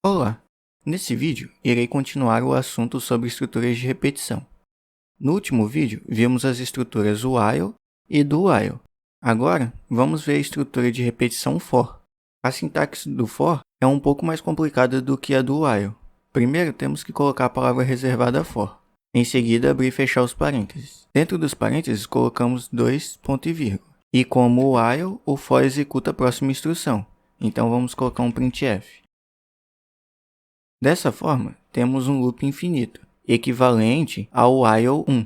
Olá! Nesse vídeo, irei continuar o assunto sobre estruturas de repetição. No último vídeo, vimos as estruturas while e do while. Agora, vamos ver a estrutura de repetição for. A sintaxe do for é um pouco mais complicada do que a do while. Primeiro, temos que colocar a palavra reservada for. Em seguida, abrir e fechar os parênteses. Dentro dos parênteses, colocamos dois pontos e vírgula. E como while, o for executa a próxima instrução. Então, vamos colocar um printf. Dessa forma, temos um loop infinito, equivalente ao while 1.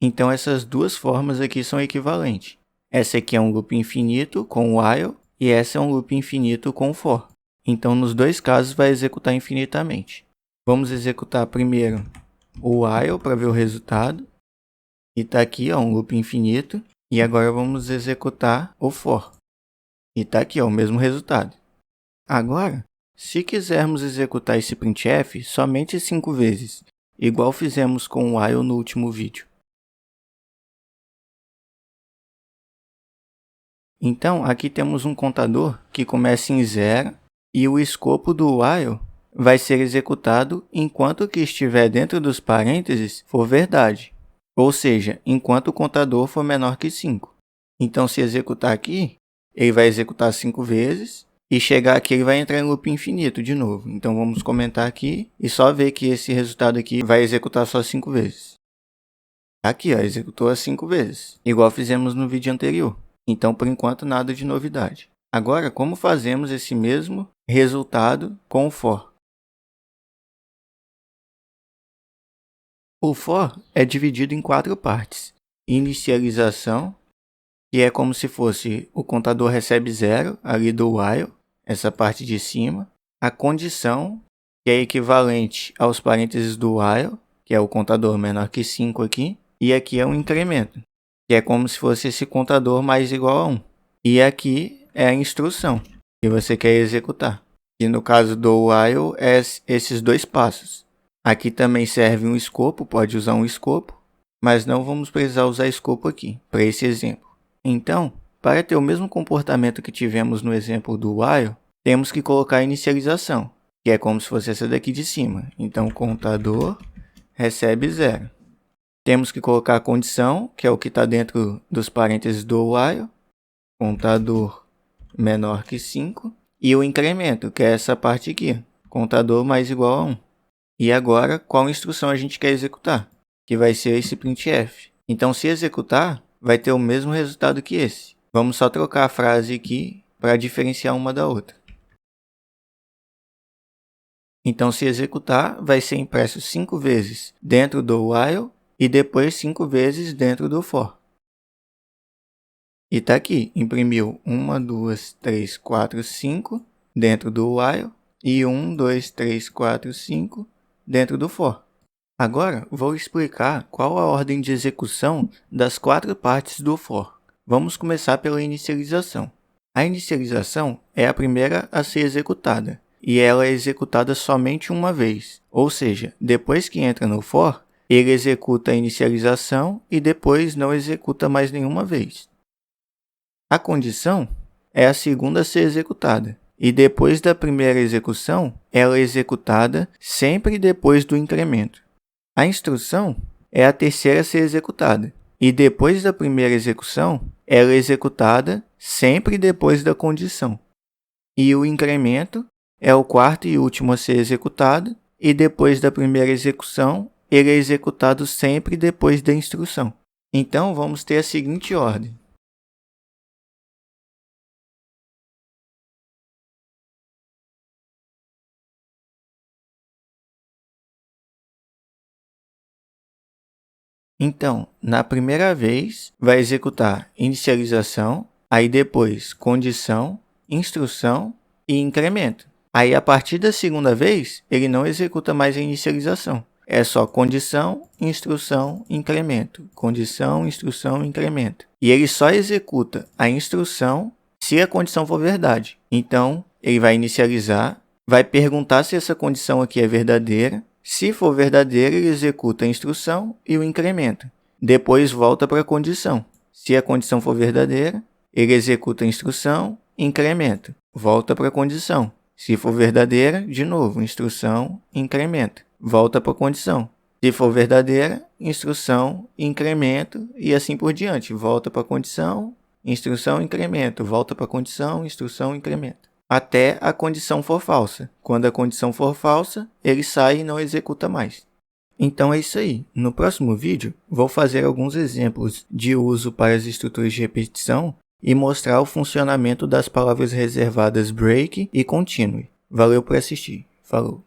Então, essas duas formas aqui são equivalentes. Essa aqui é um loop infinito com while e essa é um loop infinito com for. Então, nos dois casos, vai executar infinitamente. Vamos executar primeiro o while para ver o resultado. E está aqui um loop infinito. E agora vamos executar o for. E está aqui o mesmo resultado. Agora, se quisermos executar esse printf somente 5 vezes, igual fizemos com o while no último vídeo. Então, aqui temos um contador que começa em 0 e o escopo do while vai ser executado enquanto o que estiver dentro dos parênteses for verdade, ou seja, enquanto o contador for menor que 5. Então, se executar aqui, ele vai executar 5 vezes. E chegar aqui, ele vai entrar em loop infinito de novo. Então, vamos comentar aqui e só ver que esse resultado aqui vai executar só 5 vezes. Aqui, executou as 5 vezes, igual fizemos no vídeo anterior. Então, por enquanto, nada de novidade. Agora, como fazemos esse mesmo resultado com o for? O for é dividido em 4 partes. Inicialização, que é como se fosse o contador recebe 0 ali do while, essa parte de cima. A condição, que é equivalente aos parênteses do while, que é o contador menor que 5 aqui. E aqui é um incremento, que é como se fosse esse contador mais igual a 1. E aqui é a instrução que você quer executar. E no caso do while, é esses dois passos. Aqui também serve um escopo, pode usar um escopo, mas não vamos precisar usar escopo aqui, para esse exemplo. Então, para ter o mesmo comportamento que tivemos no exemplo do while, temos que colocar a inicialização, que é como se fosse essa daqui de cima. Então, o contador recebe 0. Temos que colocar a condição, que é o que está dentro dos parênteses do while, contador menor que 5, e o incremento, que é essa parte aqui, contador mais igual a 1. E agora, qual instrução a gente quer executar? Que vai ser esse printf. Então, se executar, vai ter o mesmo resultado que esse. Vamos só trocar a frase aqui para diferenciar uma da outra. Então, se executar, vai ser impresso 5 vezes dentro do while e depois 5 vezes dentro do for. E está aqui, imprimiu 1, 2, 3, 4, 5 dentro do while e 1, 2, 3, 4, 5 dentro do for. Agora, vou explicar qual a ordem de execução das 4 partes do for. Vamos começar pela inicialização. A inicialização é a primeira a ser executada, e ela é executada somente uma vez. Ou seja, depois que entra no for, ele executa a inicialização e depois não executa mais nenhuma vez. A condição é a segunda a ser executada, e depois da primeira execução, ela é executada sempre depois do incremento. A instrução é a terceira a ser executada, e depois da primeira execução, ela é executada sempre depois da condição. E o incremento é o quarto e último a ser executado, e depois da primeira execução, ele é executado sempre depois da instrução. Então, vamos ter a seguinte ordem. Então, na primeira vez, vai executar inicialização, aí depois condição, instrução e incremento. Aí, a partir da segunda vez, ele não executa mais a inicialização. É só condição, instrução, incremento. Condição, instrução, incremento. E ele só executa a instrução se a condição for verdade. Então, ele vai inicializar, vai perguntar se essa condição aqui é verdadeira. Se for verdadeiro, ele executa a instrução e o incremento. Depois volta para a condição. Se a condição for verdadeira, ele executa a instrução, incremento. Volta para a condição. Se for verdadeira, de novo, instrução, incrementa, volta para a condição. Se for verdadeira, instrução, incremento e assim por diante. Volta para a condição, instrução, incremento, volta para a condição, instrução, incremento. Até a condição for falsa. Quando a condição for falsa, ele sai e não executa mais. Então é isso aí. No próximo vídeo, vou fazer alguns exemplos de uso para as estruturas de repetição e mostrar o funcionamento das palavras reservadas break e continue. Valeu por assistir. Falou!